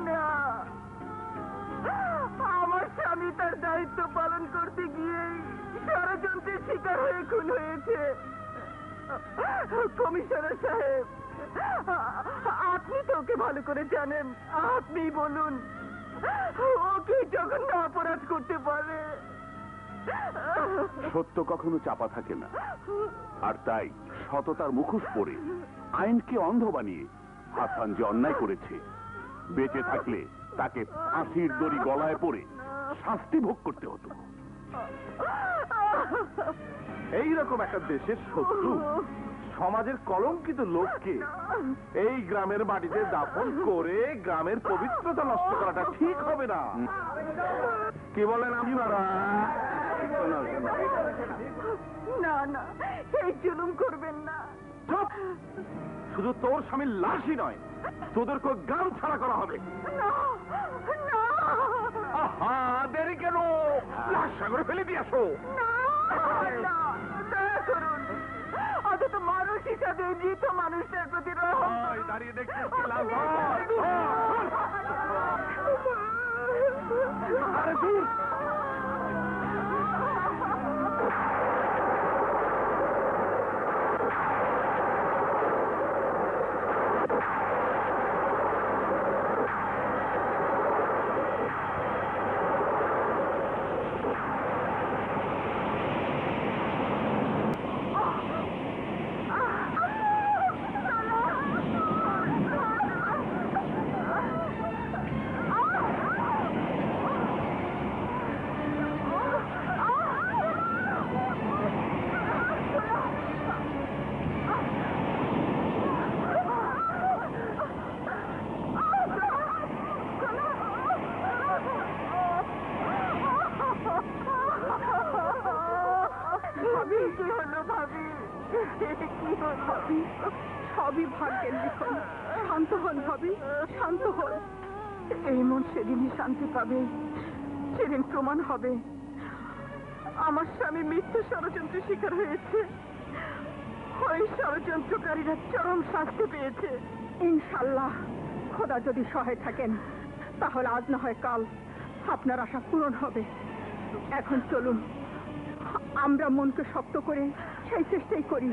না, আমার স্বামী তার দায়িত্ব পালন করতে গিয়েই ষড়যন্ত্রের শিকার হয়ে খুন হয়েছে। কমিশনার সাহেব, আপনি তো ওকে ভালো করে জানেন, আপনি বলুন ও কি জঘন্য অপরাধ করতে পারে? সত্য কখনো চাপা থাকে না, আর তাই সততার মুখোশ পরে আইনকে অন্ধ বানিয়ে হাসান যে অন্যায় করেছে, বেঁচে থাকলে তাকে ফাঁসির দড়ি গলায় পড়ে শাস্তি ভোগ করতে হতো। এইরকম একটা দেশের শত্রু সমাজের কলঙ্কিত লোককে এই গ্রামের মাটিতে দাফন করে গ্রামের পবিত্রতা নষ্ট করাটা ঠিক হবে না। কি বলেন আপনারা? না না, এই জুলুম করবেন না। শুধু তোর স্বামীর লাশই নয়, তোদেরকে গ্রাম ছাড়া করা হবে। আহা, দেরি কেন? লাশ সাগরে ফেলে দিয়ে আসো। অথচ মানুষ হিসাবে মৃত মানুষের প্রতি দাঁড়িয়ে দেখতে সবই ভাগ্যের লিখন। শান্ত হন ভাবি, শান্ত হন। এই মন সেদিনই শান্তি পাবে সেদিন প্রমাণ হবে আমার স্বামী মিথ্যে ষড়যন্ত্রের শিকার হয়েছে। ওই ষড়যন্ত্রকারীরা চরম শাস্তি পেয়েছে। ইনশাল্লাহ খোদা যদি সহায় থাকেন তাহলে আজ না হয় কাল আপনার আশা পূরণ হবে। এখন চলুন, আমরা মনকে শক্ত করে সেই চেষ্টাই করি।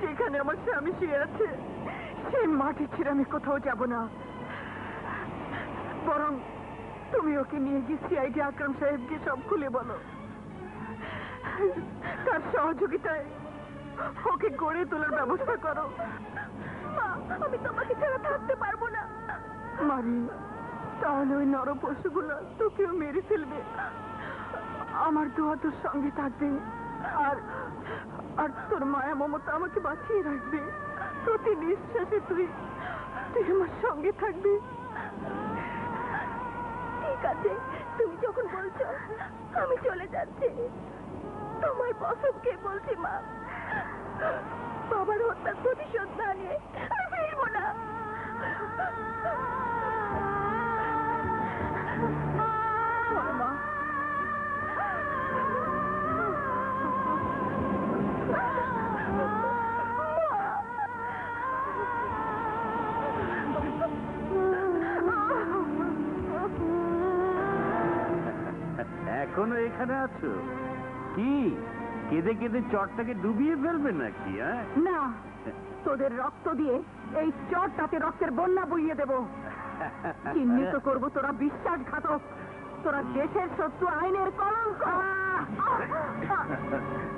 যেখানে আমার স্বামী শুয়ে আছে সেই মাটি ছেড়ে আমি কোথাও যাব না। বরং তুমি ওকে নিয়ে গিয়ে সিআইডি আকরাম সাহেবকে সব খুলে বলো। তার সহযোগিতায় ওকে গড়ে তোলার ব্যবস্থা করো। আমি তোমাকে ছাড়া থাকতে পারবো না। মারি, তাহলে ওই নরপশুগুলো তোকেও মেরে ফেলবে। আমার দোয়া তোর সঙ্গে থাকবে, আর আর তোর মায়া মমতা আমাকে বাঁচিয়ে রাখবে। প্রতি নিঃশ্বাসে তুই আমার সঙ্গে থাকবি। ঠিক আছে, তুমি যখন বলছো আমি চলে যাচ্ছি। তোমার কসমকে বলছি মা, বাবার হত্যার প্রতিশোধ না নিয়ে আমি ফিরবো না। মা, এখনো এখানে আছো? কি কেঁদে কেঁদে চটটাকে ডুবিয়ে ফেলবে নাকি? না, তোদের রক্ত দিয়ে এই চরটাতে রক্তের বন্যা বইয়ে দেব। চিহ্নিত করবো তোরা বিশ্বাসঘাতক, তোরা দেশের শত্রু, আইনের কলঙ্ক।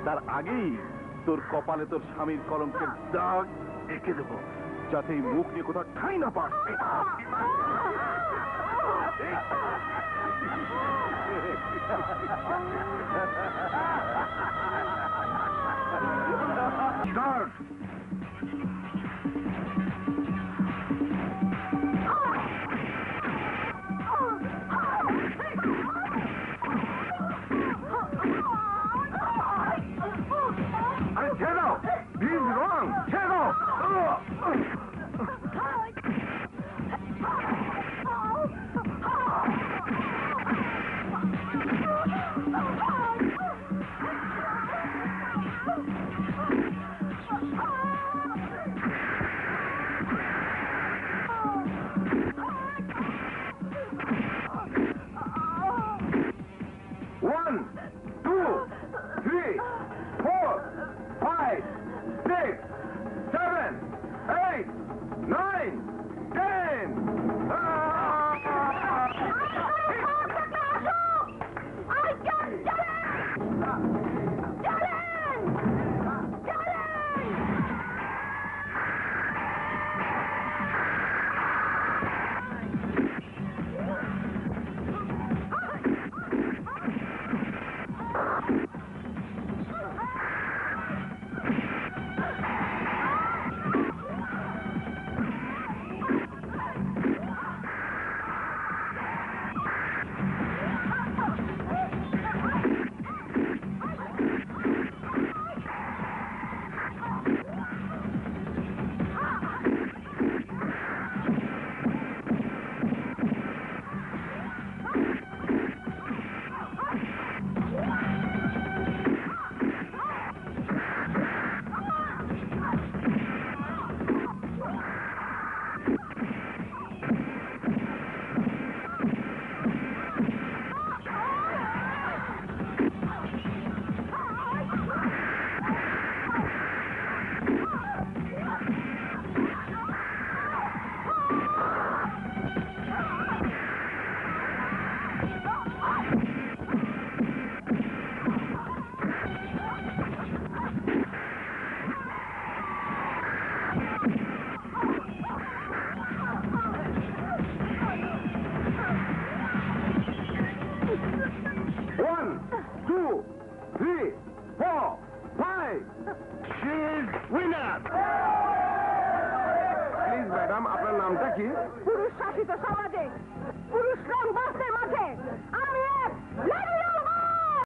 তার আগেই তোর কপালে তোর স্বামীর কলঙ্কের দাগ এঁকে দেবো, যাতে এই মুখ নিয়ে কোথাও ঠাঁই না পাস। আরে ছেড়ে দাও, দিস রং, ছেড়ে দাও। One, two, three, four, five. She is winner. Please madam আপনার নামটা কি? পুরুষ শাসিত সমাজে পুরুষ